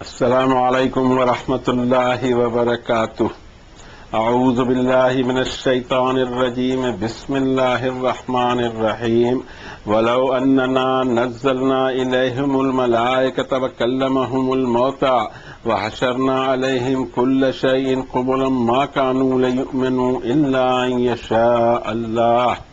السلام علیکم ورحمۃ اللہ وبرکاتہ۔ اعوذ باللہ من الشیطان الرجیم، بسم اللہ الرحمن الرحیم۔ ولو اننا نزلنا الیہم الملائکۃ وکلمہم الموتى وحشرنا علیہم کل شیء قبلا ما كانوا ليؤمنوا الا ان یشاء اللہ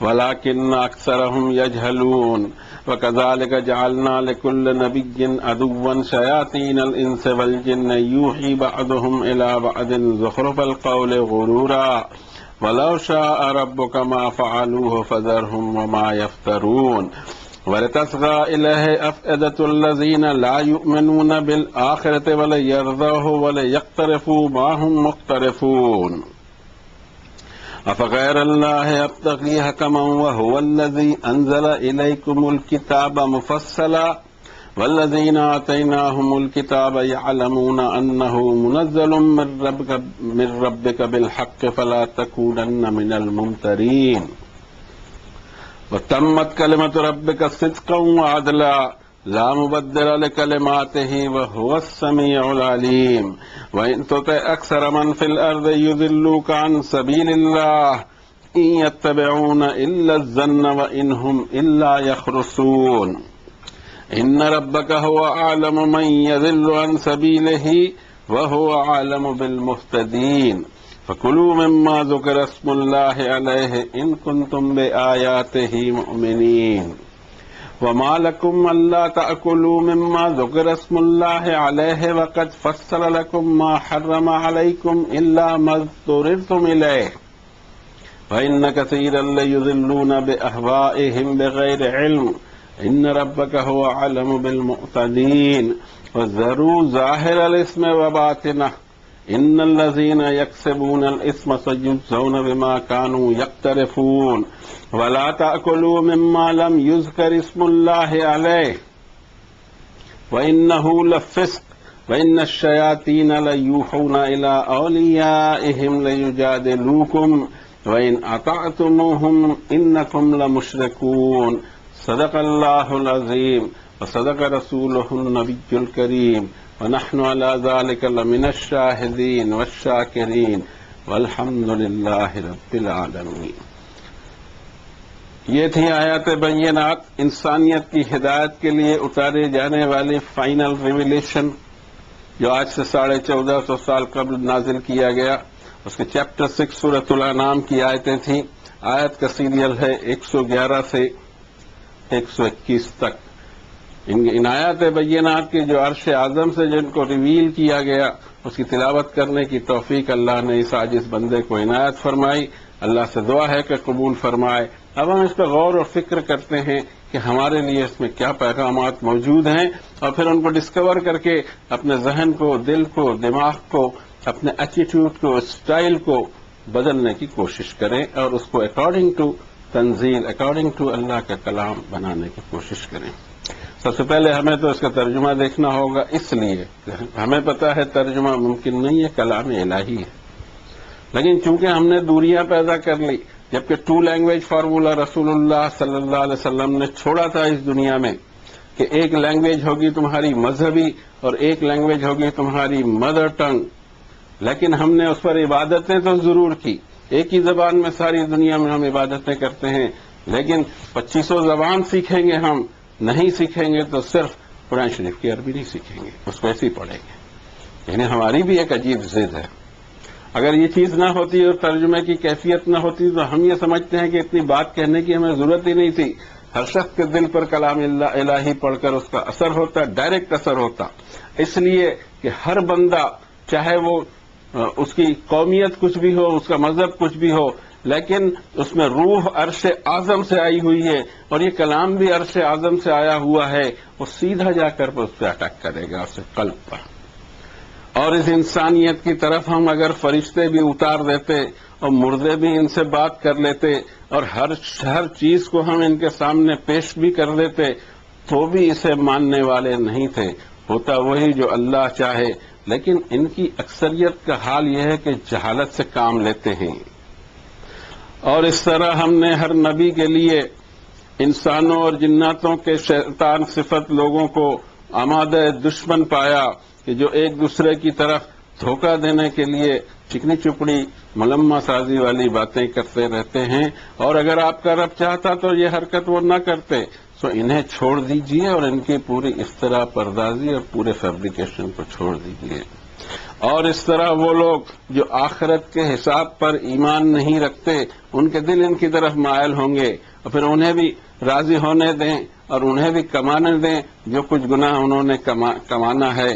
ولكن اکثرهم یجہلون۔ وَكَذَلِكَ جَعَلْنَا لِكُلِّ نَبِيٍّ عَدُوًّا شَيَاطِينَ الْإِنسِ وَالْجِنِّ يُوحِي بَعْضُهُمْ إِلَى بَعْضٍ زُخْرُفَ الْقَوْلِ غُرُورًا وَلَوْ شَاءَ رَبُّكَ مَا فَعَلُوهُ فَذَرْهُمْ وَمَا يَفْتَرُونَ۔ وَلِتَصْغَىٰ إِلَيْهِ أَفْئِدَةُ الَّذِينَ لَا يُؤْمِنُونَ بِالْآخِرَةِ وَلِيَرْضَوْهُ وَلِيَقْتَرِفُوا مَا هُمْ مُقْتَرِفُونَ۔ أفغير الله أبتغي حكما وهو الذي أنزل إليكم الكتاب مفصلا والذين آتيناهم الكتاب يعلمون أنه منزل من ربك بالحق فلا تكونن من الممترين وتمت كلمة ربك صدقا وعدلا لا مبدل لكلماته وهو السميع العليم وإن تطع أكثر من في الأرض يضلوك عن سبيل الله إن يتبعون إلا الظن وإن هم إلا يخرصون إن ربك هو أعلم من يضل عن سبيله وهو أعلم بالمهتدين فكلوا مما ذكر اسم الله عليه إن كنتم بآياته مؤمنين وما لكم ألا تأكلوا مما ذكر اسم الله عليه وقد فصل لكم ما حرم عليكم إلا ما اضطررتم إليه وإن كثيرا ليضلون بأهوائهم بغير علم إن ربك هو أعلم بالمعتدين وذروا ظاهر الإثم وباطنه إن الذين يكسبون الإثم سيجزون بما كانوا يقترفون ولا تأكلوا مما لم يذكر اسم الله عليه وإنه لفسق وإن الشياطين ليوحون إلى أوليائهم ليجادلوكم وإن أطعتموهم إنكم لمشركون صدق الله العظيم وصدق رسوله النبي الكريم ونحن على ذلك لمن الشاهدين والشاكرين والحمد لله رب العالمين۔ یہ تھی آیات بینات، انسانیت کی ہدایت کے لیے اتارے جانے والے فائنل ریویلیشن، جو آج سے 1450 سال قبل نازل کیا گیا۔ اس کے چیپٹر 6 سورۃ الانعام کی آیتیں تھیں۔ آیت کا سیریل ہے 111 سے 121 تک۔ ان آیات بینات کے جو عرش اعظم سے جن کو ریویل کیا گیا، اس کی تلاوت کرنے کی توفیق اللہ نے اس عاجز بندے کو عنایت فرمائی۔ اللہ سے دعا ہے کہ قبول فرمائے۔ اب ہم اس پہ غور و فکر کرتے ہیں کہ ہمارے لیے اس میں کیا پیغامات موجود ہیں، اور پھر ان کو ڈسکور کر کے اپنے ذہن کو، دل کو، دماغ کو، اپنے ایٹیٹیوڈ کو، اسٹائل کو بدلنے کی کوشش کریں، اور اس کو اکارڈنگ ٹو تنزیل، اکارڈنگ ٹو اللہ کا کلام بنانے کی کوشش کریں۔ سب سے پہلے ہمیں تو اس کا ترجمہ دیکھنا ہوگا، اس لیے کہ ہمیں پتہ ہے ترجمہ ممکن نہیں ہے، کلام الہی ہے، لیکن چونکہ ہم نے دوریاں پیدا کر لی، جبکہ 2 لینگویج فارمولا رسول اللہ صلی اللہ علیہ وسلم نے چھوڑا تھا اس دنیا میں، کہ ایک لینگویج ہوگی تمہاری مذہبی اور ایک لینگویج ہوگی تمہاری مدر ٹنگ، لیکن ہم نے اس پر عبادتیں تو ضرور کی۔ ایک ہی زبان میں ساری دنیا میں ہم عبادتیں کرتے ہیں، لیکن 2500 زبان سیکھیں گے ہم، نہیں سیکھیں گے تو صرف قرآن شریف کی عربی نہیں سیکھیں گے، اس کو ایسے ہی پڑھیں گے۔ یعنی ہماری بھی ایک عجیب ضد ہے۔ اگر یہ چیز نہ ہوتی اور ترجمے کی کیفیت نہ ہوتی تو ہم یہ سمجھتے ہیں کہ اتنی بات کہنے کی ہمیں ضرورت ہی نہیں تھی۔ ہر شخص کے دل پر کلام الہی پڑھ کر اس کا اثر ہوتا، ڈائریکٹ اثر ہوتا، اس لیے کہ ہر بندہ، چاہے وہ اس کی قومیت کچھ بھی ہو، اس کا مذہب کچھ بھی ہو، لیکن اس میں روح عرش اعظم سے آئی ہوئی ہے، اور یہ کلام بھی عرش اعظم سے آیا ہوا ہے، وہ سیدھا جا کر اس پہ اٹیک کرے گا، اسے قلب پر۔ اور اس انسانیت کی طرف ہم اگر فرشتے بھی اتار دیتے اور مردے بھی ان سے بات کر لیتے اور ہر چیز کو ہم ان کے سامنے پیش بھی کر دیتے، تو بھی اسے ماننے والے نہیں تھے۔ ہوتا وہی جو اللہ چاہے، لیکن ان کی اکثریت کا حال یہ ہے کہ جہالت سے کام لیتے ہیں۔ اور اس طرح ہم نے ہر نبی کے لیے انسانوں اور جناتوں کے شیطان صفت لوگوں کو آمادہ دشمن پایا کہ جو ایک دوسرے کی طرف دھوکہ دینے کے لیے چکنی چپڑی ملمہ سازی والی باتیں کرتے رہتے ہیں، اور اگر آپ کا رب چاہتا تو یہ حرکت وہ نہ کرتے، سو انہیں چھوڑ دیجئے اور ان کی پوری اختراع پردازی اور پورے فیبریکیشن کو چھوڑ دیجئے۔ اور اس طرح وہ لوگ جو آخرت کے حساب پر ایمان نہیں رکھتے، ان کے دل ان کی طرف مائل ہوں گے، اور پھر انہیں بھی راضی ہونے دیں اور انہیں بھی کمانے دیں جو کچھ گناہ انہوں نے کمانا ہے۔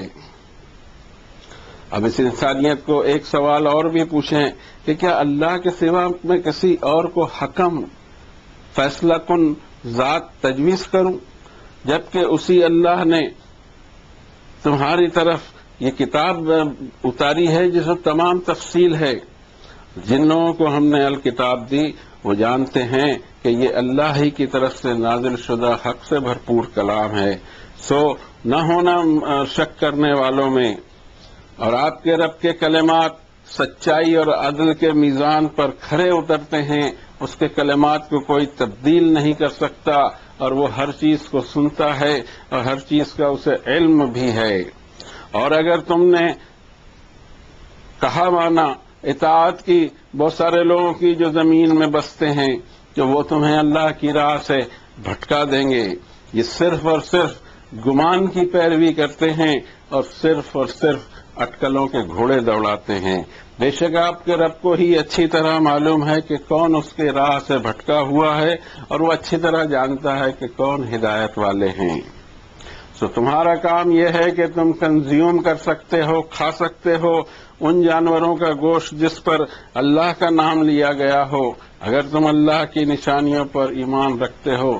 اب اس انسانیت کو ایک سوال اور بھی پوچھیں کہ کیا اللہ کے سوا میں کسی اور کو حکم، فیصلہ کن ذات تجویز کروں، جبکہ اسی اللہ نے تمہاری طرف یہ کتاب اتاری ہے جس میں تمام تفصیل ہے۔ جن لوگوں کو ہم نے الکتاب دی وہ جانتے ہیں کہ یہ اللہ ہی کی طرف سے نازل شدہ حق سے بھرپور کلام ہے، سو نہ ہونا شک کرنے والوں میں۔ اور آپ کے رب کے کلمات سچائی اور عدل کے میزان پر کھرے اترتے ہیں، اس کے کلمات کو کوئی تبدیل نہیں کر سکتا، اور وہ ہر چیز کو سنتا ہے اور ہر چیز کا اسے علم بھی ہے۔ اور اگر تم نے کہا مانا اطاعت کی بہت سارے لوگوں کی جو زمین میں بستے ہیں، جو وہ تمہیں اللہ کی راہ سے بھٹکا دیں گے، یہ صرف اور صرف گمان کی پیروی کرتے ہیں اور صرف اٹکلوں کے گھوڑے دوڑاتے ہیں۔ بے شک آپ کے رب کو ہی اچھی طرح معلوم ہے کہ کون اس کے راہ سے بھٹکا ہوا ہے، اور وہ اچھی طرح جانتا ہے کہ کون ہدایت والے ہیں۔ تو تمہارا کام یہ ہے کہ تم کنزیوم کر سکتے ہو، کھا سکتے ہو ان جانوروں کا گوشت جس پر اللہ کا نام لیا گیا ہو، اگر تم اللہ کی نشانیوں پر ایمان رکھتے ہو۔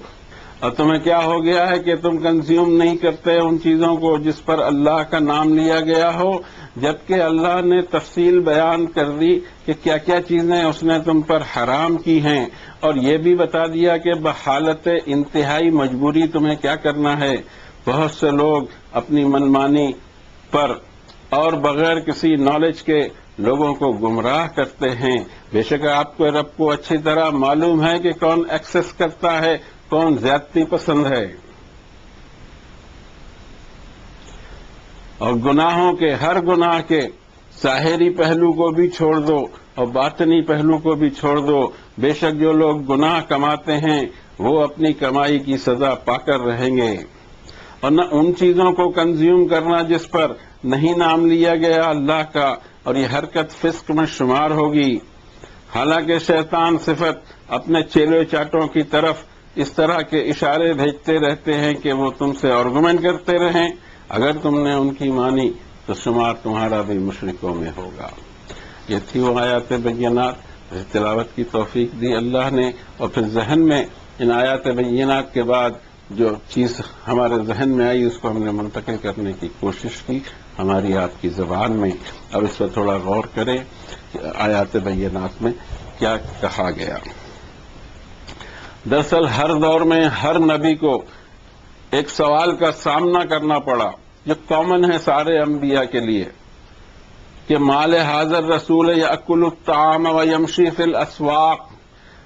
اور تمہیں کیا ہو گیا ہے کہ تم کنزیوم نہیں کرتے ان چیزوں کو جس پر اللہ کا نام لیا گیا ہو، جبکہ اللہ نے تفصیل بیان کر دی کہ کیا کیا چیزیں اس نے تم پر حرام کی ہیں، اور یہ بھی بتا دیا کہ بحالت انتہائی مجبوری تمہیں کیا کرنا ہے۔ بہت سے لوگ اپنی منمانی پر اور بغیر کسی نالج کے لوگوں کو گمراہ کرتے ہیں۔ بے شک آپ کو رب کو اچھی طرح معلوم ہے کہ کون ایکسس کرتا ہے، کون زیادتی پسند ہے۔ اور گناہوں کے ہر گناہ کے ظاہری پہلو کو بھی چھوڑ دو اور باطنی پہلو کو بھی چھوڑ دو۔ بے شک جو لوگ گناہ کماتے ہیں وہ اپنی کمائی کی سزا پا کر رہیں گے۔ اور نہ ان چیزوں کو کنزیوم کرنا جس پر نہیں نام لیا گیا اللہ کا، اور یہ حرکت فسق میں شمار ہوگی۔ حالانکہ شیطان صفت اپنے چیلے چاٹوں کی طرف اس طرح کے اشارے بھیجتے رہتے ہیں کہ وہ تم سے آرگومنٹ کرتے رہیں، اگر تم نے ان کی مانی تو شمار تمہارا بھی مشرکوں میں ہوگا۔ یہ تھی وہ آیات بینات، تلاوت کی توفیق دی اللہ نے، اور پھر ذہن میں ان آیات بینات کے بعد جو چیز ہمارے ذہن میں آئی اس کو ہم نے منتقل کرنے کی کوشش کی ہماری آپ کی زبان میں۔ اب اس پر تھوڑا غور کریں کہ آیات بینات میں کیا کہا گیا۔ دراصل ہر دور میں ہر نبی کو ایک سوال کا سامنا کرنا پڑا جو کامن ہے سارے انبیاء کے لیے، کہ مال حاضر رسول یأکل الطعام ویمشی فی الاسواق،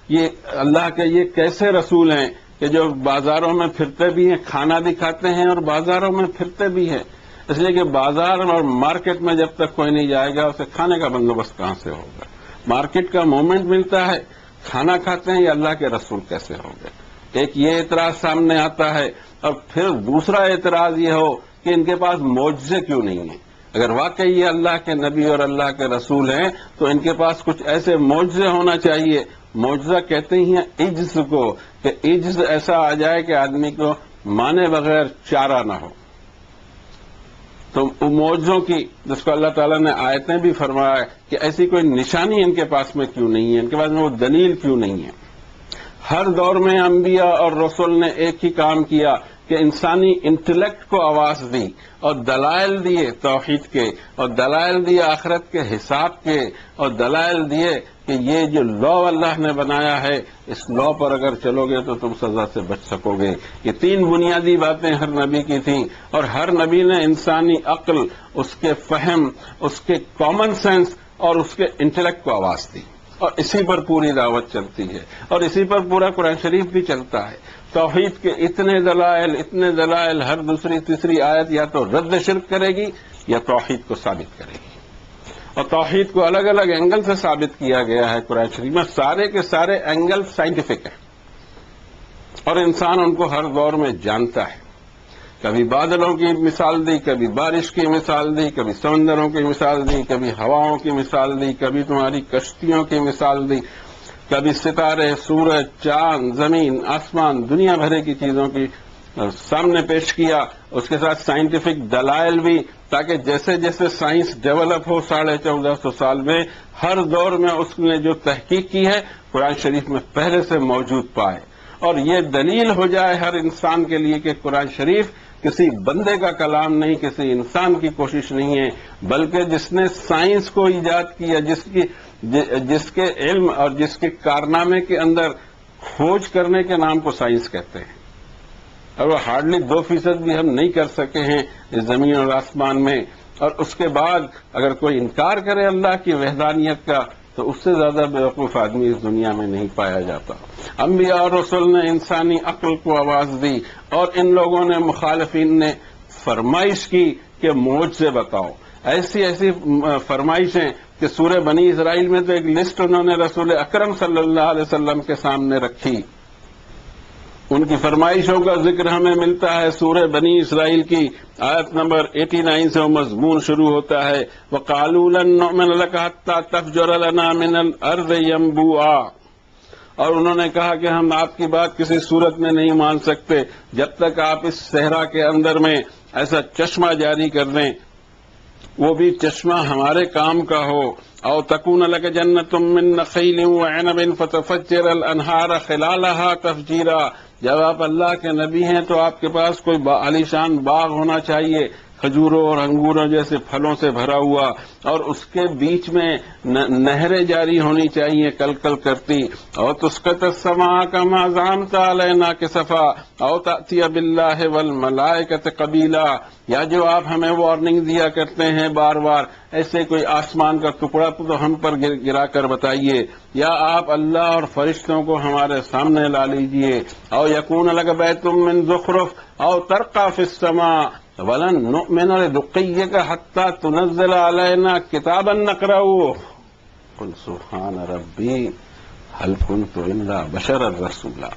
یہ اللہ کے یہ کیسے رسول ہیں کہ جو بازاروں میں پھرتے بھی ہیں، کھانا بھی کھاتے ہیں اور بازاروں میں پھرتے بھی ہیں۔ اس لیے کہ بازار اور مارکیٹ میں جب تک کوئی نہیں جائے گا اسے کھانے کا بندوبست کہاں سے ہوگا؟ مارکیٹ کا مومنٹ ملتا ہے، کھانا کھاتے ہیں، یہ اللہ کے رسول کیسے ہو گئے؟ ایک یہ اعتراض سامنے آتا ہے، اور پھر دوسرا اعتراض یہ ہو کہ ان کے پاس معجزے کیوں نہیں ہیں؟ اگر واقعی یہ اللہ کے نبی اور اللہ کے رسول ہیں تو ان کے پاس کچھ ایسے معجزے ہونا چاہیے۔ معجزہ کہتے ہی ہیں عجز کو، کہ عجز ایسا آ جائے کہ آدمی کو مانے بغیر چارہ نہ ہو۔ تو معجزوں کی جس کو اللہ تعالیٰ نے آیتیں بھی فرمایا کہ ایسی کوئی نشانی ان کے پاس میں کیوں نہیں ہے، ان کے پاس میں وہ دلیل کیوں نہیں ہے۔ ہر دور میں انبیاء اور رسول نے ایک ہی کام کیا کہ انسانی انٹلیکٹ کو آواز دی اور دلائل دیے توحید کے، اور دلائل دیے آخرت کے حساب کے، اور دلائل دیے کہ یہ جو لا اللہ نے بنایا ہے اس لا پر اگر چلو گے تو تم سزا سے بچ سکو گے۔ یہ تین بنیادی باتیں ہر نبی کی تھیں، اور ہر نبی نے انسانی عقل، اس کے فہم، اس کے کامن سینس اور اس کے انٹلیکٹ کو آواز دی۔ اور اسی پر پوری دعوت چلتی ہے، اور اسی پر پورا قرآن شریف بھی چلتا ہے۔ توحید کے اتنے دلائل ہر دوسری تیسری آیت یا تو رد شرک کرے گی یا توحید کو ثابت کرے گی، اور توحید کو الگ الگ اینگل سے ثابت کیا گیا ہے قرآن شریف میں۔ سارے کے سارے اینگل سائنٹیفک ہیں اور انسان ان کو ہر دور میں جانتا ہے۔ کبھی بادلوں کی مثال دی، کبھی بارش کی مثال دی، کبھی سمندروں کی مثال دی، کبھی ہواؤں کی مثال دی، کبھی تمہاری کشتیوں کی مثال دی، کبھی ستارے، سورج، چاند، زمین، آسمان، دنیا بھر کی چیزوں کی سامنے پیش کیا، اس کے ساتھ سائنٹیفک دلائل بھی، تاکہ جیسے جیسے سائنس ڈیولپ ہو 1450 سال میں، ہر دور میں اس نے جو تحقیق کی ہے قرآن شریف میں پہلے سے موجود پائے، اور یہ دلیل ہو جائے ہر انسان کے لیے کہ قرآن شریف کسی بندے کا کلام نہیں، کسی انسان کی کوشش نہیں ہے، بلکہ جس نے سائنس کو ایجاد کیا، جس کے علم اور جس کے کارنامے کے اندر کھوج کرنے کے نام کو سائنس کہتے ہیں، اور وہ ہارڈلی 2% بھی ہم نہیں کر سکے ہیں اس زمین اور آسمان میں، اور اس کے بعد اگر کوئی انکار کرے اللہ کی وحدانیت کا تو اس سے زیادہ بیوقوف آدمی اس دنیا میں نہیں پایا جاتا۔ انبیاء اور رسول نے انسانی عقل کو آواز دی، اور ان لوگوں نے، مخالفین نے فرمائش کی کہ معجزے بتاؤ۔ ایسی فرمائشیں کہ سورہ بنی اسرائیل میں تو ایک لسٹ انہوں نے رسول اکرم صلی اللہ علیہ وسلم کے سامنے رکھی۔ ان کی فرمائشوں کا ذکر ہمیں ملتا ہے سورہ بنی اسرائیل کی آیت نمبر 89 سے، وہ مضمون شروع ہوتا ہے، وَقَالُوا لَن نُؤْمِنَ لَكَ حَتَّى تَفْجُرَ لَنَا مِنَ الْأَرْضِ يَنبُوعًا، اور انہوں نے کہا کہ ہم آپ کی بات کسی صورت میں نہیں مان سکتے جب تک آپ اس صحرا کے اندر میں ایسا چشمہ جاری کر دیں، وہ بھی چشمہ ہمارے کام کا ہو، او تکون لک جنت من نخیل وعنب فتفجر الانہار خلالها تفجیرا، جب آپ اللہ کے نبی ہیں تو آپ کے پاس کوئی عالیشان باغ ہونا چاہیے، کھجوروں اور انگوروں جیسے پھلوں سے بھرا ہوا، اور اس کے بیچ میں نہریں جاری ہونی چاہیے کل کل کرتی، اور تسقط السماء كما زعمت علينا كسفا او تأتي بالله والملائكة قبيلا، یا جو آپ ہمیں وارننگ دیا کرتے ہیں بار بار، ایسے کوئی آسمان کا ٹکڑا تو ہم پر گرا کر بتائیے، یا آپ اللہ اور فرشتوں کو ہمارے سامنے لا لیجئے، او یکون لک بیت من زخرف او ترقى في السماء ولن نؤمن لرقيك حتى تنزل علينا كتابا نقرأه قل سبحان ربي هل كنت الا بشرا رسولا،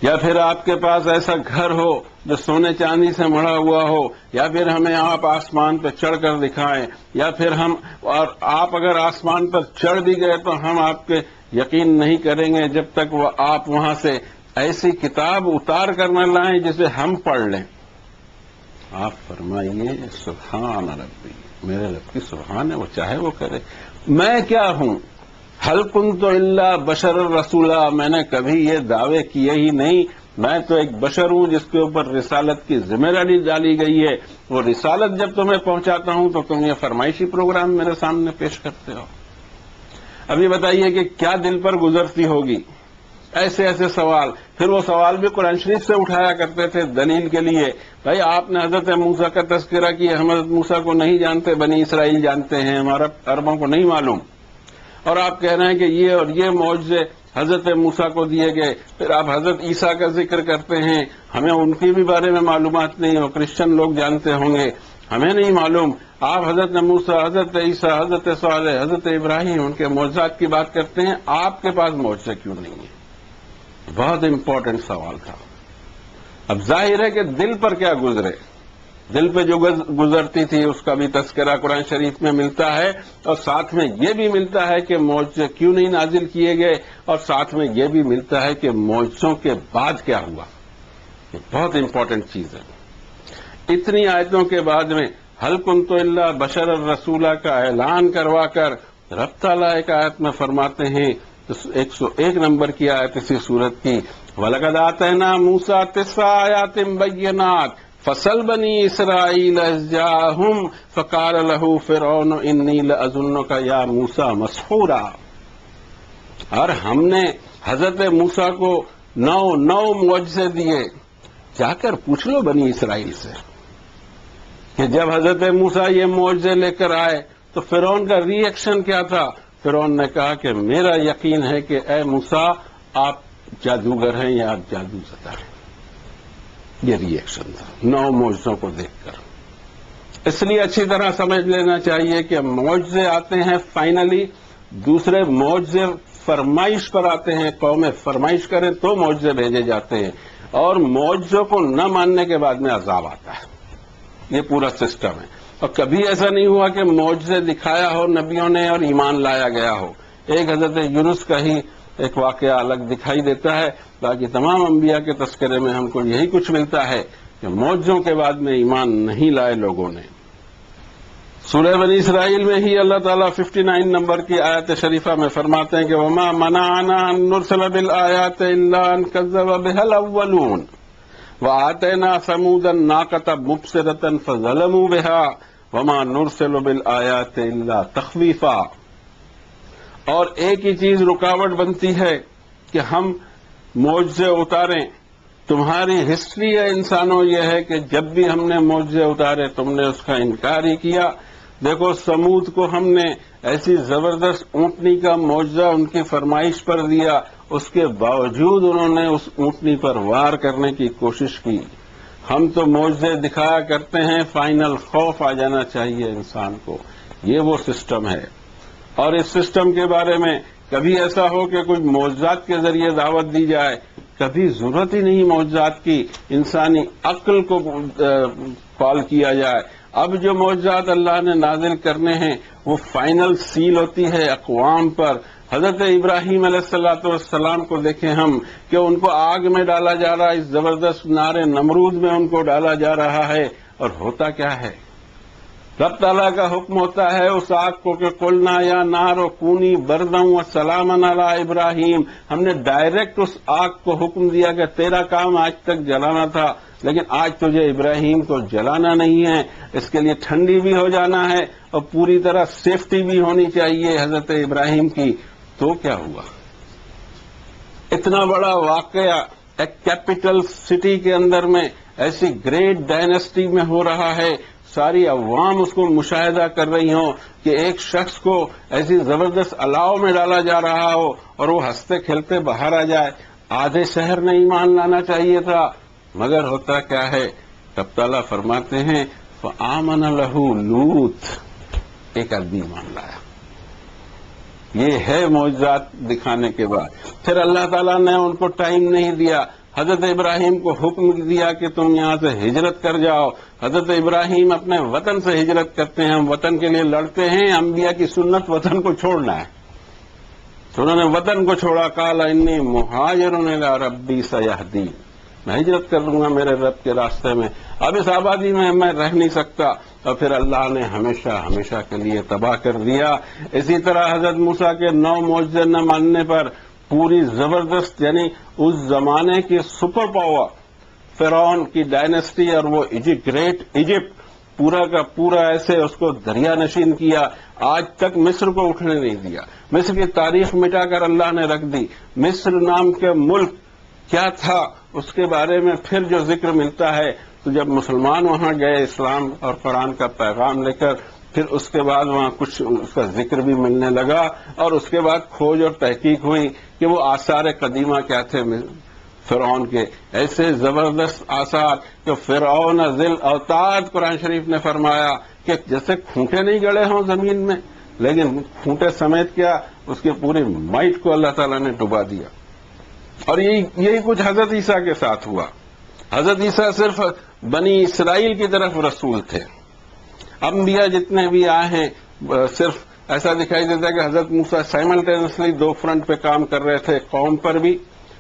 یا پھر آپ کے پاس ایسا گھر ہو جو سونے چاندی سے مڑا ہوا ہو، یا پھر ہمیں آپ آسمان پہ چڑھ کر دکھائیں، یا پھر اور آپ اگر آسمان پر چڑھ بھی گئے تو ہم آپ کے یقین نہیں کریں گے جب تک وہ آپ وہاں سے ایسی کتاب اتار کر نہ لائیں جسے ہم پڑھ لیں۔ آپ فرمائیے سبحان ربی، میرے رب کی سبحان ہے، وہ چاہے وہ کرے، میں کیا ہوں، حل کنت الا بشر رسولا، میں نے کبھی یہ دعوے کیے ہی نہیں، میں تو ایک بشر ہوں جس کے اوپر رسالت کی ذمہ داری ڈالی گئی ہے، وہ رسالت جب تمہیں پہنچاتا ہوں تو تم یہ فرمائشی پروگرام میرے سامنے پیش کرتے ہو۔ ابھی بتائیے کہ کیا دل پر گزرتی ہوگی ایسے ایسے سوال، پھر وہ سوال بھی قرآن شریف سے اٹھایا کرتے تھے دلیل کے لیے، بھائی آپ نے حضرت موسیٰ کا تذکرہ کیا، ہم حضرت موسیٰ کو نہیں جانتے، بنی اسرائیل جانتے ہیں، ہمارا عربوں کو نہیں معلوم، اور آپ کہہ رہے ہیں کہ یہ اور یہ معجزے حضرت موسیٰ کو دیے گئے، پھر آپ حضرت عیسیٰ کا ذکر کرتے ہیں، ہمیں ان کے بھی بارے میں معلومات نہیں، وہ کرسچن لوگ جانتے ہوں گے، ہمیں نہیں معلوم، آپ حضرت موسیٰ، حضرت عیسیٰ، حضرت صالح، حضرت ابراہیم، ان کے معجزات کی بات کرتے ہیں، آپ کے پاس معجزے کیوں نہیں ہیں؟ بہت امپورٹنٹ سوال تھا۔ اب ظاہر ہے کہ دل پر کیا گزرے، دل پہ جو گزرتی تھی اس کا بھی تذکرہ قرآن شریف میں ملتا ہے، اور ساتھ میں یہ بھی ملتا ہے کہ معجزے کیوں نہیں نازل کیے گئے، اور ساتھ میں یہ بھی ملتا ہے کہ معجزوں کے بعد کیا ہوا۔ یہ بہت امپورٹنٹ چیز ہے۔ اتنی آیتوں کے بعد میں حل کنت الا بشر الرسولہ کا اعلان کروا کر رب تعالیٰ ایک آیت میں فرماتے ہیں، 101 نمبر کی آیت اسی سورت کی، وَلَقَدْ آتَيْنَا مُوسَىٰ 9 آيَاتٍ بَيِّنَاتٍ فَاسْأَلْ بَنِي إِسْرَائِيلَ إِذْ جَاءَهُمْ فَقَالَ لَهُ فِرْعَوْنُ إِنِّي لَأَظُنُّكَ يَا مُوسَىٰ مَسْحُورًا، اور ہم نے حضرت موسیٰ کو 9 معجزے دیے، جا کر پوچھ لو بنی اسرائیل سے کہ جب حضرت موسیٰ یہ معجزے لے کر آئے تو فرعون کا ری ایکشن کیا تھا، فرعون نے کہا کہ میرا یقین ہے کہ اے موسیٰ آپ جادوگر ہیں یا آپ جادو زدہ ہیں. یہ ری ایکشن تھا 9 معجزوں کو دیکھ کر. اس لیے اچھی طرح سمجھ لینا چاہیے کہ معجزے آتے ہیں فائنلی، دوسرے معجزے فرمائش پر آتے ہیں. قومیں فرمائش کریں تو معجزے بھیجے جاتے ہیں، اور معجزوں کو نہ ماننے کے بعد میں عذاب آتا ہے. یہ پورا سسٹم ہے. اور کبھی ایسا نہیں ہوا کہ معجزے دکھایا ہو نبیوں نے اور ایمان لایا گیا ہو. ایک حضرت یونس کا ہی ایک واقعہ الگ دکھائی دیتا ہے، باقی تمام انبیاء کے تذکرے میں ہم کو یہی کچھ ملتا ہے کہ معجزوں کے بعد میں ایمان نہیں لائے لوگوں نے. سورہ بنی اسرائیل میں ہی اللہ تعالیٰ 59 نمبر کی آیت شریفہ میں فرماتے ہیں کہ وَمَا مَنَعَنَا أَن نُرْسِلَ بِالْآيَاتِ إِلَّا أَن كَذَّبَ بِهَا الْأَوَّلُونَ وَآتَيْنَا ثَمُودَ النَّاقَةَ مُبْصِرَةً فَظَلَمُوا بِهَا وَمَا نُرْسِلُ بِالْآيَاتِ إِلَّا تَخْوِيفًا. اور ایک ہی چیز رکاوٹ بنتی ہے کہ ہم معجزے اتاریں. تمہاری ہسٹری ہے انسانوں یہ ہے کہ جب بھی ہم نے معجزے اتارے تم نے اس کا انکار ہی کیا. دیکھو سمود کو ہم نے ایسی زبردست اونٹنی کا معجزہ ان کی فرمائش پر دیا، اس کے باوجود انہوں نے اس اونٹنی پر وار کرنے کی کوشش کی. ہم تو معجزے دکھایا کرتے ہیں، فائنل خوف آ جانا چاہیے انسان کو. یہ وہ سسٹم ہے. اور اس سسٹم کے بارے میں کبھی ایسا ہو کہ کچھ معجزات کے ذریعے دعوت دی جائے، کبھی ضرورت ہی نہیں معجزات کی، انسانی عقل کو کال کیا جائے. اب جو معجزات اللہ نے نازل کرنے ہیں وہ فائنل سیل ہوتی ہے اقوام پر. حضرت ابراہیم علیہ السلام کو دیکھیں ہم کہ ان کو آگ میں ڈالا جا رہا ہے، اس زبردست نار نمرود میں ان کو ڈالا جا رہا ہے، اور ہوتا کیا ہے؟ رب تعالیٰ کا حکم ہوتا ہے اس آگ کو کہ قلنا یا نار کونی برداً وسلاما علی ابراہیم. ہم نے ڈائریکٹ اس آگ کو حکم دیا کہ تیرا کام آج تک جلانا تھا، لیکن آج تجھے ابراہیم کو جلانا نہیں ہے، اس کے لیے ٹھنڈی بھی ہو جانا ہے اور پوری طرح سیفٹی بھی ہونی چاہیے حضرت ابراہیم کی. تو کیا ہوا؟ اتنا بڑا واقعہ ایک کیپٹل سٹی کے اندر میں ایسی گریٹ ڈائنسٹی میں ہو رہا ہے، ساری عوام اس کو مشاہدہ کر رہی ہوں کہ ایک شخص کو ایسی زبردست الاؤ میں ڈالا جا رہا ہو اور وہ ہنستے کھیلتے باہر آ جائے. آدھے شہر نے ایمان لانا چاہیے تھا، مگر ہوتا کیا ہے؟ رب تعالیٰ فرماتے ہیں فآمن لہ لوط، ایک آدمی ایمان لایا. یہ ہے معجزات دکھانے کے بعد. پھر اللہ تعالیٰ نے ان کو ٹائم نہیں دیا، حضرت ابراہیم کو حکم دیا کہ تم یہاں سے ہجرت کر جاؤ. حضرت ابراہیم اپنے وطن سے ہجرت کرتے ہیں، ہم وطن کے لیے لڑتے ہیں. انبیاء کی سنت وطن کو چھوڑنا ہے، تو انہوں نے وطن کو چھوڑا. قال انی مہاجر الی ربی سیہدین، میں ہجرت کر لوں گا میرے رب کے راستے میں، اب اس آبادی میں میں رہ نہیں سکتا. اور پھر اللہ نے ہمیشہ ہمیشہ کے لیے تباہ کر دیا. اسی طرح حضرت موسیٰ کے 9 معجزے نہ ماننے پر پوری زبردست، یعنی اس زمانے کی سپر پاور فرعون کی ڈائنسٹی اور وہ گریٹ ایجپٹ پورا کا پورا ایسے اس کو دریا نشین کیا، آج تک مصر کو اٹھنے نہیں دیا. مصر کی تاریخ مٹا کر اللہ نے رکھ دی. مصر نام کے ملک کیا تھا اس کے بارے میں پھر جو ذکر ملتا ہے، تو جب مسلمان وہاں گئے اسلام اور قرآن کا پیغام لے کر، پھر اس کے بعد وہاں کچھ اس کا ذکر بھی ملنے لگا، اور اس کے بعد کھوج اور تحقیق ہوئی کہ وہ آثار قدیمہ کیا تھے فرعون کے. ایسے زبردست آثار کہ فرعون ذی الاوتاد، قرآن شریف نے فرمایا کہ جیسے کھونٹے نہیں گڑے ہوں زمین میں، لیکن کھونٹے سمیت کیا اس کے پوری مائٹ کو اللہ تعالیٰ نے ڈبا دیا. اور یہی کچھ حضرت عیسیٰ کے ساتھ ہوا. حضرت عیسیٰ صرف بنی اسرائیل کی طرف رسول تھے. انبیاء جتنے بھی آئے ہیں صرف ایسا دکھائی دیتا ہے کہ حضرت موسیٰ سائملٹینسلی 2 فرنٹ پہ کام کر رہے تھے. قوم پر بھی،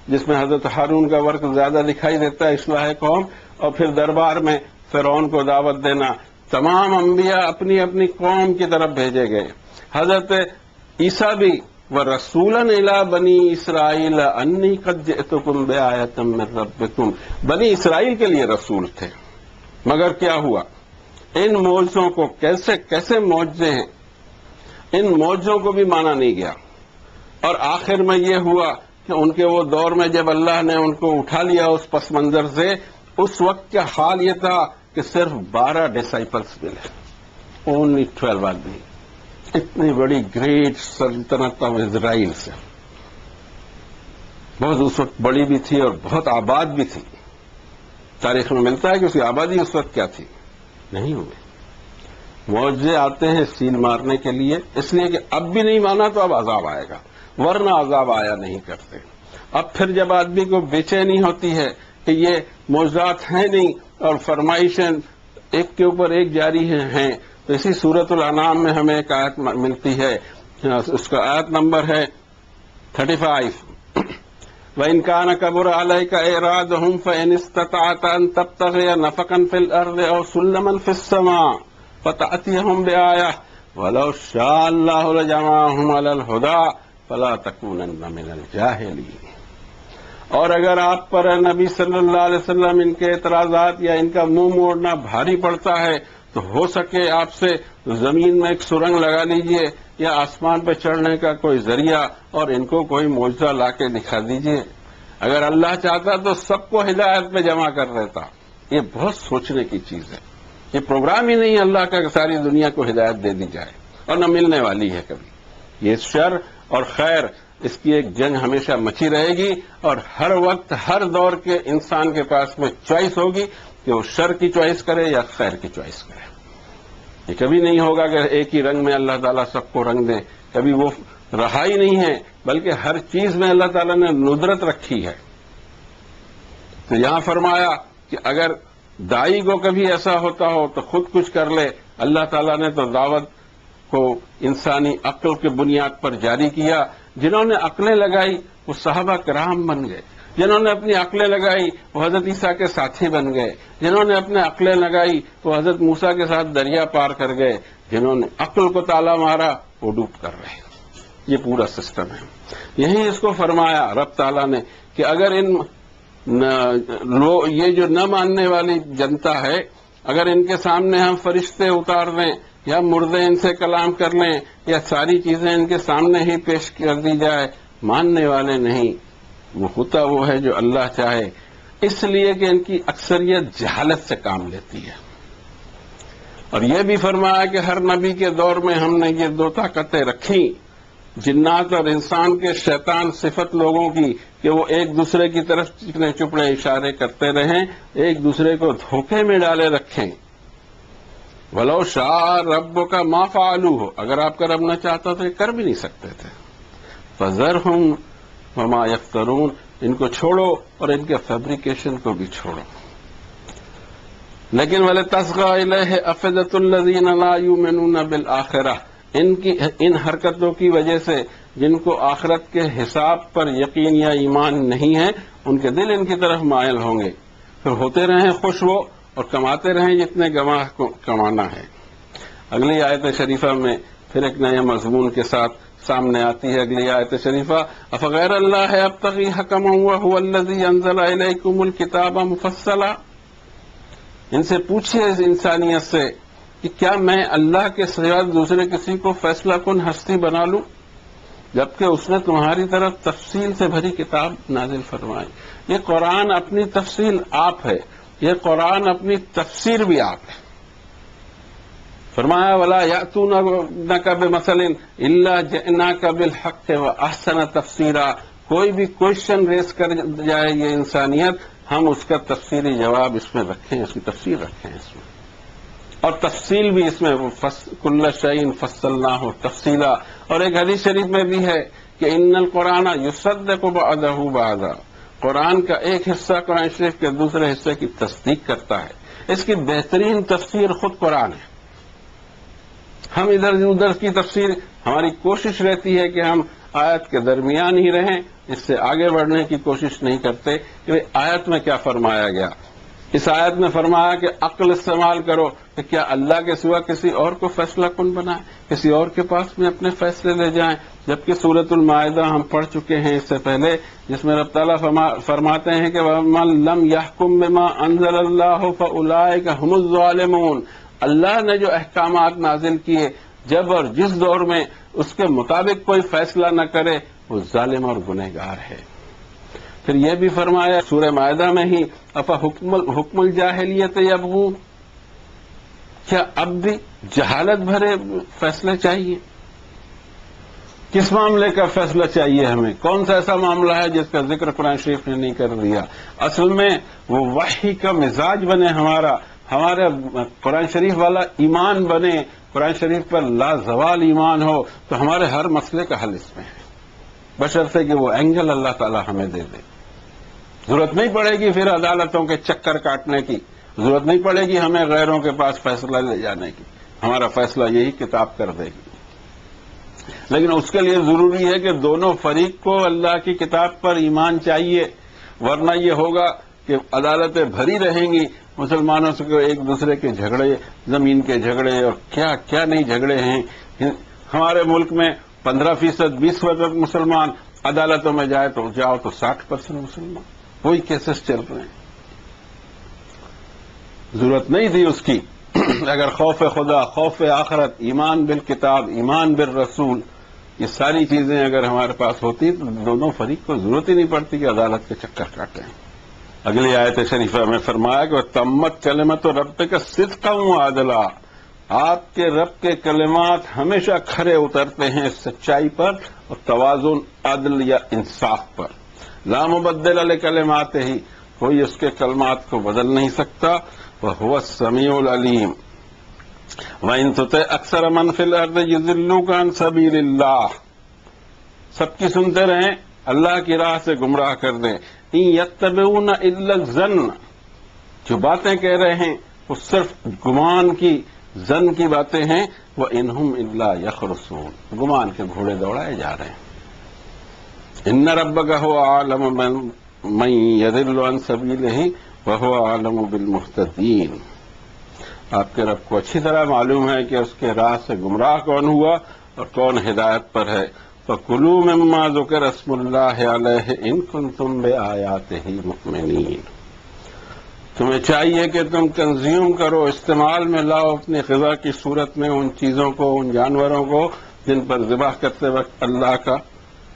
جس میں حضرت ہارون کا ورک زیادہ دکھائی دیتا ہے، اصلاح قوم، اور پھر دربار میں فرعون کو دعوت دینا. تمام انبیاء اپنی اپنی قوم کی طرف بھیجے گئے. حضرت عیسیٰ بھی وَرَسُولًا إِلَىٰ بَنِي إِسْرَائِيلَ أَنِّي قَدْ جِئْتُكُم بِآيَةٍ مِّن رَّبِّكُم. بنی اسرائیل کے لیے رسول تھے. مگر کیا ہوا؟ ان معجزوں کو کیسے معجزے ہیں، ان معجزوں کو بھی مانا نہیں گیا. اور آخر میں یہ ہوا کہ ان کے وہ دور میں جب اللہ نے ان کو اٹھا لیا اس پس منظر سے، اس وقت کا حال یہ تھا کہ صرف 12 ڈسائپلس ملے، اونلی 12 آدمی. اتنی بڑی گریٹ سلطنت آف اسرائیل سے، بہت اس وقت بڑی بھی تھی اور بہت آباد بھی تھی. تاریخ میں ملتا ہے کہ اس کی آبادی اس وقت کیا تھی، نہیں ہوئے. معجزے آتے ہیں سیل مارنے کے لیے، اس لیے کہ اب بھی نہیں مانا تو اب عذاب آئے گا، ورنہ عذاب آیا نہیں کرتے. اب پھر جب آدمی کو بے چینی ہوتی ہے کہ یہ معجزات ہیں نہیں اور فرمائشیں ایک کے اوپر ایک جاری ہیں، تو اسی سورۃ الانعام میں ہمیں ایک آیت ملتی ہے، اس کا آیت نمبر ہے 35. وَإِنْ كَانَ كَبُرَ عَلَيْكَ إِعْرَاضُهُمْ فَإِنِ اسْتَطَعْتَ أَن تَبْتَغِيَ نَفَقًا فِي الْأَرْضِ أَوْ سُلَّمًا فِي السَّمَاءِ فَتَأْتِيَهُمْ بِآيَةٍ وَلَوْ شَاءَ اللَّهُ لَجَمَعَهُمْ عَلَى الْهُدَىٰ فَلَا تَكُونَنَّ مِنَ الْجَاهِلِينَ. اور اگر آپ پر نبی صلی اللہ علیہ وسلم ان کے اعتراضات یا ان کا منہ موڑنا بھاری پڑتا ہے تو ہو سکے آپ سے زمین میں ایک سرنگ لگا لیجئے یا آسمان پہ چڑھنے کا کوئی ذریعہ اور ان کو کوئی معجزہ لا کے دکھا دیجئے. اگر اللہ چاہتا تو سب کو ہدایت پہ جمع کر دیتا. یہ بہت سوچنے کی چیز ہے. یہ پروگرام ہی نہیں اللہ کا کہ ساری دنیا کو ہدایت دے دی جائے، اور نہ ملنے والی ہے کبھی. یہ شر اور خیر، اس کی ایک جنگ ہمیشہ مچی رہے گی، اور ہر وقت ہر دور کے انسان کے پاس میں چوائس ہوگی کہ وہ شر کی چوائس کرے یا خیر کی چوائس کرے. یہ کبھی نہیں ہوگا کہ ایک ہی رنگ میں اللہ تعالیٰ سب کو رنگ دے، کبھی وہ رہا ہی نہیں ہے، بلکہ ہر چیز میں اللہ تعالیٰ نے ندرت رکھی ہے. تو یہاں فرمایا کہ اگر دائی کو کبھی ایسا ہوتا ہو تو خود کچھ کر لے. اللہ تعالیٰ نے تو دعوت کو انسانی عقل کے بنیاد پر جاری کیا. جنہوں نے عقلیں لگائی وہ صحابہ کرام بن گئے، جنہوں نے اپنی عقلیں لگائی وہ حضرت عیسیٰ کے ساتھی بن گئے، جنہوں نے اپنے عقلیں لگائی وہ حضرت موسیٰ کے ساتھ دریا پار کر گئے، جنہوں نے عقل کو تالا مارا وہ ڈوب کر رہے. یہ پورا سسٹم ہے. یہی اس کو فرمایا رب تعالیٰ نے کہ اگر یہ جو نہ ماننے والی جنتا ہے، اگر ان کے سامنے ہم فرشتے اتار دیں یا مردے ان سے کلام کر لیں یا ساری چیزیں ان کے سامنے ہی پیش کر دی جائے، ماننے والے نہیں. وہ ہوتا وہ ہے جو اللہ چاہے، اس لیے کہ ان کی اکثریت جہالت سے کام لیتی ہے. اور یہ بھی فرمایا کہ ہر نبی کے دور میں ہم نے یہ دو طاقتیں رکھی، جنات اور انسان کے شیطان صفت لوگوں کی، کہ وہ ایک دوسرے کی طرف چکنے چپڑے اشارے کرتے رہیں، ایک دوسرے کو دھوکے میں ڈالے رکھیں. وَلَوْ شَاءَ رَبُّكَ مَا فَعَلُوهُ، اگر آپ کا رب نہ چاہتا تو یہ کر بھی نہیں سکتے تھے. فَذَرْهُمْ وَمَا يَفْتَرُونَ، ان کو چھوڑو اور ان کے فیبریکیشن کو بھی چھوڑو. لیکن وَلِتَصْغَىٰ إِلَيْهِ أَفْئِدَةُ الَّذِينَ لَا يُؤْمِنُونَ بِالْآخِرَةِ، ان حرکتوں کی وجہ سے جن کو آخرت کے حساب پر یقین یا ایمان نہیں ہے، ان کے دل ان کی طرف مائل ہوں گے. پھر ہوتے رہیں خوش وہ اور کماتے رہیں جتنے گواہ کو کمانا ہے. اگلی آیت شریفہ میں پھر ایک نئے مضمون کے ساتھ سامنے آتی ہے. اگلی آیت شریفہ افغیر اللہ ابتغی حکما وهو الذی انزل الیکم الکتاب مفصلا، ان سے پوچھئے اس انسانیت سے کہ کیا میں اللہ کے سوا دوسرے کسی کو فیصلہ کن ہستی بنا لوں جبکہ اس نے تمہاری طرف تفصیل سے بھری کتاب نازل فرمائی. یہ قرآن اپنی تفصیل آپ ہے، یہ قرآن اپنی تفسیر بھی آپ ہے. فرمایا وَلَا يَأْتُونَكَ بِمَثَلٍ إِلَّا جِئْنَاكَ بِالْحَقِّ وَأَحْسَنَ تَفْسِيرًا، کوئی بھی کوشچن ریز کر جائے یہ انسانیت، ہم اس کا تفصیلی جواب اس میں رکھیں، اس کی تفسیر رکھیں اس میں، اور تفصیل بھی اس میں کل شیء فصلناہ تفصیلا. اور ایک حدیث شریف میں بھی ہے کہ ان القرآن یصدق بعضہ بعضا، قرآن کا ایک حصہ قرآن شریف کے دوسرے حصے کی تصدیق کرتا ہے. اس کی بہترین تفسیر خود قرآن ہے. ہم ادھر ادھر کی تفسیر، ہماری کوشش رہتی ہے کہ ہم آیت کے درمیان ہی رہیں، اس سے آگے بڑھنے کی کوشش نہیں کرتے کہ آیت میں کیا فرمایا گیا. اس آیت میں فرمایا کہ عقل استعمال کرو کہ کیا اللہ کے سوا کسی اور کو فیصلہ کن بنائے، کسی اور کے پاس میں اپنے فیصلے لے جائیں. جبکہ سورۃ المائدہ ہم پڑھ چکے ہیں اس سے پہلے، جس میں رب تعالیٰ فرماتے ہیں کہ وَمَن لَّمْ يَحْكُم بِمَا أَنزَلَ اللَّهُ فَأُولَٰئِكَ هُمُ الظَّالِمُونَ، اللہ نے جو احکامات نازل کیے جب اور جس دور میں اس کے مطابق کوئی فیصلہ نہ کرے وہ ظالم اور گنہگار ہے. پھر یہ بھی فرمایا سورہ مائدہ میں ہی حکم الجاہلیت یبغون، کیا اب بھی جہالت بھرے فیصلے چاہیے؟ کس معاملے کا فیصلہ چاہیے ہمیں؟ کون سا ایسا معاملہ ہے جس کا ذکر قرآن شریف نے نہیں کر دیا؟ اصل میں وہ وحی کا مزاج بنے ہمارا قرآن شریف والا ایمان بنے، قرآن شریف پر لازوال ایمان ہو، تو ہمارے ہر مسئلے کا حل اس میں ہے، بشرطے کہ وہ اینگل اللہ تعالی ہمیں دے دے۔ ضرورت نہیں پڑے گی پھر عدالتوں کے چکر کاٹنے کی، ضرورت نہیں پڑے گی ہمیں غیروں کے پاس فیصلہ لے جانے کی، ہمارا فیصلہ یہی کتاب کر دے گی۔ لیکن اس کے لیے ضروری ہے کہ دونوں فریق کو اللہ کی کتاب پر ایمان چاہیے، ورنہ یہ ہوگا کہ عدالتیں بھری رہیں گی مسلمانوں سے، ایک دوسرے کے جھگڑے، زمین کے جھگڑے اور کیا کیا نہیں جھگڑے ہیں۔ ہمارے ملک میں 15%، 20% مسلمان، عدالتوں میں جاؤ تو 60% مسلمان، وہی کیسز چل رہے ہیں۔ ضرورت نہیں تھی اس کی۔ اگر خوف خدا، خوف آخرت، ایمان بالکتاب، ایمان بالرسول، یہ ساری چیزیں اگر ہمارے پاس ہوتی تو دونوں فریق کو ضرورت ہی نہیں پڑتی کہ عدالت کے چکر کاٹیں۔ اگلی آیت شریفہ میں فرمایا کہ تمت کلمت ربک صدقا وعدلا، آپ کے رب کے کلمات ہمیشہ کھرے اترتے ہیں سچائی پر اور توازن، عدل یا انصاف پر۔ لا مبدل لکلماتہ، کوئی اس کے کلمات کو بدل نہیں سکتا۔ وَهُوَ السَّمِيعُ الْعَلِيمُ وَإِن تُطِعْ أَكْثَرَ مَنْ فِي الْأَرْضِ يُضِلُّوكَ عَنْ سَبِيلِ اللَّهِ، سب کی سنتے رہیں، اللہ کی راہ سے گمراہ کر دیں۔ إِن يَتَّبِعُونَ إِلَّا الظَّنَّ، جو باتیں کہہ رہے ہیں وہ صرف گمان کی، ظن کی باتیں ہیں۔ وَإِنْهُمْ إِلَّا يَخْرُصُونَ، گمان کے گھوڑے دوڑائے جا رہے ہیں۔ إِنَّ رَبَّكَ هُوَ أَعْلَمُ مَن يَضِلُّ عَنْ سَبِيلِهِ وَهُوَ أَعْلَمُ بِالْمُهْتَدِينَ، آپ کے رب کو اچھی طرح معلوم ہے کہ اس کے راہ سے گمراہ کون ہوا اور کون ہدایت پر ہے۔ فَكُلُوا مِمَّا ذُكِرَ اسْمُ اللَّهِ عَلَيْهِ إِن كُنتُم بِآيَاتِهِ مُؤْمِنِينَ، تمہیں چاہیے کہ تم کنزیوم کرو، استعمال میں لاؤ اپنی غذا کی صورت میں ان چیزوں کو، ان جانوروں کو جن پر ذبح کرتے وقت اللہ کا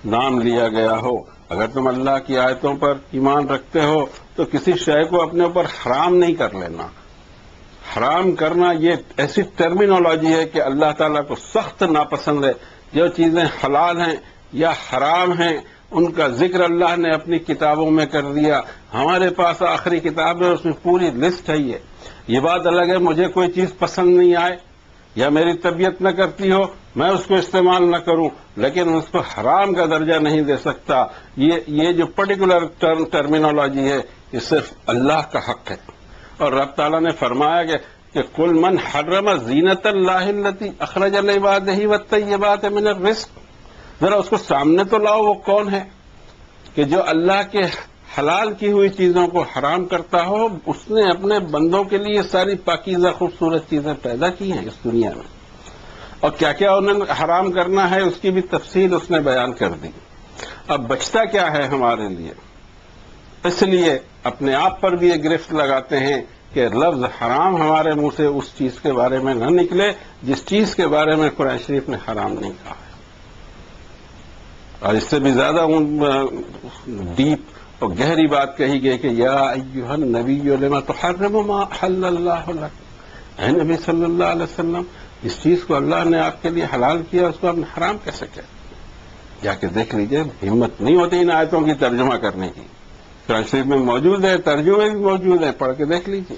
نام لیا گیا ہو۔ اگر تم اللہ کی آیتوں پر ایمان رکھتے ہو تو کسی شے کو اپنے اوپر حرام نہیں کر لینا۔ حرام کرنا یہ ایسی ٹرمینالوجی ہے کہ اللہ تعالیٰ کو سخت ناپسند ہے۔ جو چیزیں حلال ہیں یا حرام ہیں ان کا ذکر اللہ نے اپنی کتابوں میں کر دیا۔ ہمارے پاس آخری کتاب ہے، اس میں پوری لسٹ ہے۔ یہ بات الگ ہے مجھے کوئی چیز پسند نہیں آئے یا میری طبیعت نہ کرتی ہو میں اس کو استعمال نہ کروں، لیکن اس کو حرام کا درجہ نہیں دے سکتا۔ یہ جو پرٹیکولر ٹرمینالوجی ہے یہ صرف اللہ کا حق ہے۔ اور رب تعالیٰ نے فرمایا کہ قُلْ مَنْ حَرَّمَ زِینَةَ اللَّهِ الَّتِی أَخْرَجَ لِعِبَادِهِ وَالطَّیِّبَاتِ مِنَ الرِّزْقِ، ذرا اس کو سامنے تو لاؤ، وہ کون ہے کہ جو اللہ کے حلال کی ہوئی چیزوں کو حرام کرتا ہو؟ اس نے اپنے بندوں کے لیے ساری پاکیزہ خوبصورت چیزیں پیدا کی ہیں اس دنیا میں، اور کیا کیا انہوں نے حرام کرنا ہے اس کی بھی تفصیل اس نے بیان کر دی۔ اب بچتا کیا ہے ہمارے لیے؟ اس لیے اپنے آپ پر بھی یہ گرفت لگاتے ہیں کہ لفظ حرام ہمارے منہ سے اس چیز کے بارے میں نہ نکلے جس چیز کے بارے میں قرآن شریف نے حرام نہیں کہا ہے۔ اور اس سے بھی زیادہ ڈیپ اور گہری بات کہی گئی کہ یا ایھا النبی لما تحرم ما احل اللہ لک، اے نبی صلی اللہ علیہ وسلم اس چیز کو اللہ نے آپ کے لیے حلال کیا اس کو آپ نے حرام کیسے کیا؟ جا کے دیکھ لیجئے، ہمت نہیں ہوتی ان آیتوں کی ترجمہ کرنے کی، قرآن شریف میں موجود ہے، ترجمے بھی موجود ہے، پڑھ کے دیکھ لیجئے۔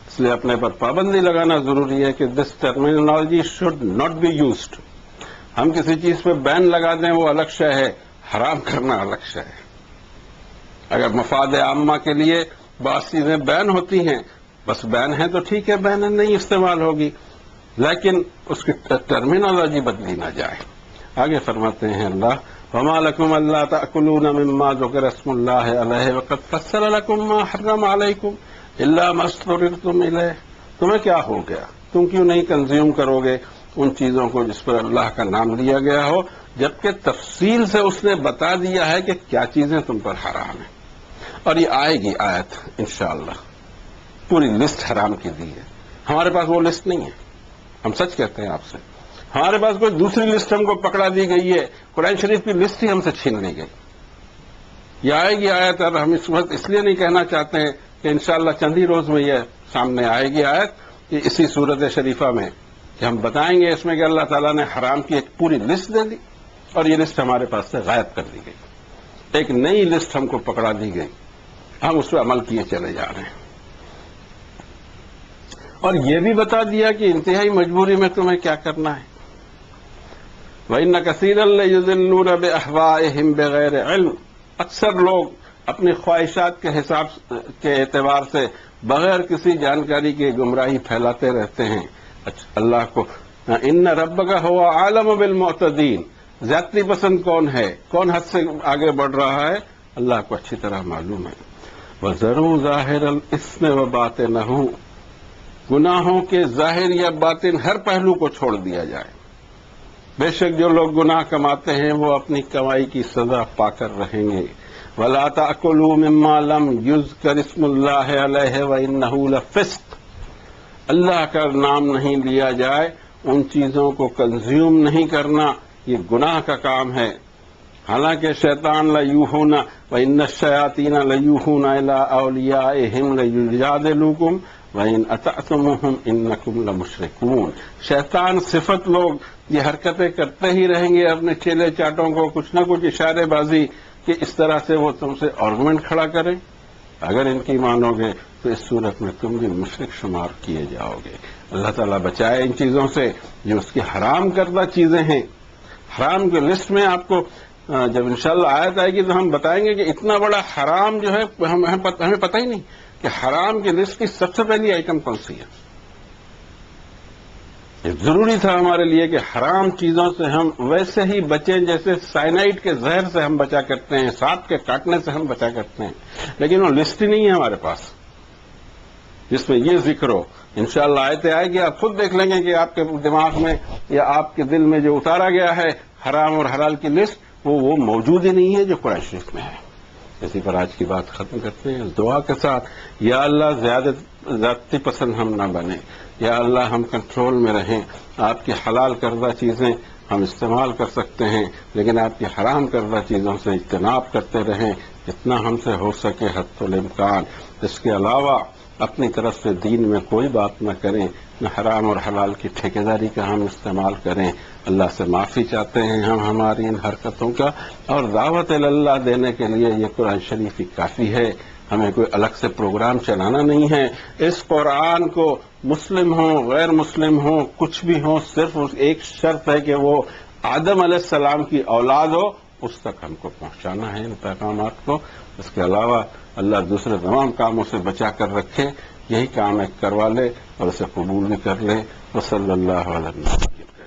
اس لیے اپنے پر پابندی لگانا ضروری ہے کہ this terminology should not be used. ہم کسی چیز پہ بین لگا دیں وہ الگ شے ہے، حرام کرنا الگ شے ہے۔ اگر مفاد عامہ کے لیے بعض چیزیں بین ہوتی ہیں، بس بین ہے تو ٹھیک ہے، بین نہیں استعمال ہوگی، لیکن اس کی ٹرمینالوجی بدلی نہ جائے۔ آگے فرماتے ہیں اللہ وما لکم الا تأکلون مما ذکر اسم اللہ علیہ وقد فصل لکم ما حرم علیکم الا ما اضطررتم الیہ، تمہیں کیا ہو گیا؟ تم کیوں نہیں کنزیوم کرو گے ان چیزوں کو جس پر اللہ کا نام لیا گیا ہو، جبکہ تفصیل سے اس نے بتا دیا ہے کہ کیا چیزیں تم پر حرام ہیں۔ اور یہ آئے گی آیت انشاءاللہ، پوری لسٹ حرام کی دی ہے۔ ہمارے پاس وہ لسٹ نہیں ہے، ہم سچ کہتے ہیں آپ سے، ہمارے پاس کوئی دوسری لسٹ ہم کو پکڑا دی گئی ہے، قرآن شریف کی لسٹ ہی ہم سے چھین لی گئی۔ یہ آئے گی آیت، اور ہم اس وقت اس لیے نہیں کہنا چاہتے ہیں کہ انشاءاللہ چند ہی روز میں یہ سامنے آئے گی آیت، کہ اسی صورت شریفہ میں کہ ہم بتائیں گے اس میں کہ اللہ تعالیٰ نے حرام کی ایک پوری لسٹ دے دی۔ اور یہ لسٹ ہمارے پاس سے غائب کر دی گئی، ایک نئی لسٹ ہم کو پکڑا دی گئی، ہم اس پہ عمل کیے چلے جا رہے ہیں، اور یہ بھی بتا دیا کہ انتہائی مجبوری میں تمہیں کیا کرنا ہے۔ وَإِنَّ كَثِيرًا لَيُضِلُّونَ بِأَهْوَائِهِمْ بِغَيْرِ علم، اکثر لوگ اپنی خواہشات کے حساب کے اعتبار سے بغیر کسی جانکاری کے گمراہی پھیلاتے رہتے ہیں۔ اللہ کو ان ربک هو عالم بالمعتدین، زیادتی پسند کون ہے، کون حد سے آگے بڑھ رہا ہے، اللہ کو اچھی طرح معلوم ہے۔ وَذَرُوا ظَاهِرَ الْإِثْمِ وَبَاطِنَهُ، گناہوں کے ظاہر یا باطن ہر پہلو کو چھوڑ دیا جائے۔ بے شک جو لوگ گناہ کماتے ہیں وہ اپنی کمائی کی سزا پا کر رہیں گے۔ وَلَا تَأْكُلُوا مِمَّا لَمْ يُذْكَرِ اسْمُ اللَّهِ عَلَيْهِ وَإِنَّهُ لَفِسْقٌ، اللہ کا نام نہیں لیا جائے ان چیزوں کو کنزیوم نہیں کرنا، یہ گناہ کا کام ہے۔ حالانکہ شیطان لیوحون وَإِنَّ الشَّيَاطِينَ لیوحون إِلَىٰ أَوْلِيَائِهِمْ لِيُجَادِلُوكُمْ وَإِنْ أَطَعْتُمُوهُمْ إِنَّكُمْ لَمُشْرِكُونَ، شیطان صفت لوگ یہ حرکتیں کرتے ہی رہیں گے اپنے چیلے چاٹوں کو، کچھ نہ کچھ اشارے بازی کہ اس طرح سے وہ تم سے آرگومنٹ کھڑا کریں، اگر ان کی مانو گے تو اس صورت میں تم بھی مشرک شمار کیے جاؤ گے۔ اللہ تعالیٰ بچائے ان چیزوں سے جو اس کی حرام کردہ چیزیں ہیں۔ حرام کی لسٹ میں آپ کو جب انشاءاللہ آیت آئے گی تو ہم بتائیں گے کہ اتنا بڑا حرام جو ہے ہمیں پتہ ہی نہیں کہ حرام کی لسٹ کی سب سے پہلی آئٹم کون سی ہے۔ یہ ضروری تھا ہمارے لیے کہ حرام چیزوں سے ہم ویسے ہی بچیں جیسے سائنائڈ کے زہر سے ہم بچا کرتے ہیں، سانپ کے کاٹنے سے ہم بچا کرتے ہیں، لیکن وہ لسٹ ہی نہیں ہے ہمارے پاس جس میں یہ ذکر ہو۔ انشاءاللہ آیتیں آئے گی، آپ خود دیکھ لیں گے کہ آپ کے دماغ میں یا آپ کے دل میں جو اتارا گیا ہے حرام اور حلال کی لسٹ وہ موجود ہی نہیں ہے جو قرآن شریف میں ہے۔ اسی پر آج کی بات ختم کرتے ہیں اس دعا کے ساتھ، یا اللہ زیادتی پسند ہم نہ بنیں، یا اللہ ہم کنٹرول میں رہیں، آپ کی حلال کردہ چیزیں ہم استعمال کر سکتے ہیں لیکن آپ کی حرام کردہ چیزوں سے اجتناب کرتے رہیں جتنا ہم سے ہو سکے حد الامکان۔ اس کے علاوہ اپنی طرف سے دین میں کوئی بات نہ کریں، نہ حرام اور حلال کی ٹھیکیداری کا ہم استعمال کریں۔ اللہ سے معافی چاہتے ہیں ہم ہماری ان حرکتوں کا، اور دعوت اللہ دینے کے لیے یہ قرآن شریف ہی کافی ہے، ہمیں کوئی الگ سے پروگرام چلانا نہیں ہے۔ اس قرآن کو مسلم ہوں غیر مسلم ہوں کچھ بھی ہوں، صرف ایک شرط ہے کہ وہ آدم علیہ السلام کی اولاد ہو، اس تک ہم کو پہنچانا ہے ان پیغامات کو۔ اس کے علاوہ اللہ دوسرے تمام کاموں سے بچا کر رکھے، یہی کام ایک کروا لے اور اسے قبول بھی کر لے۔ وصلی اللہ علیہ وسلم۔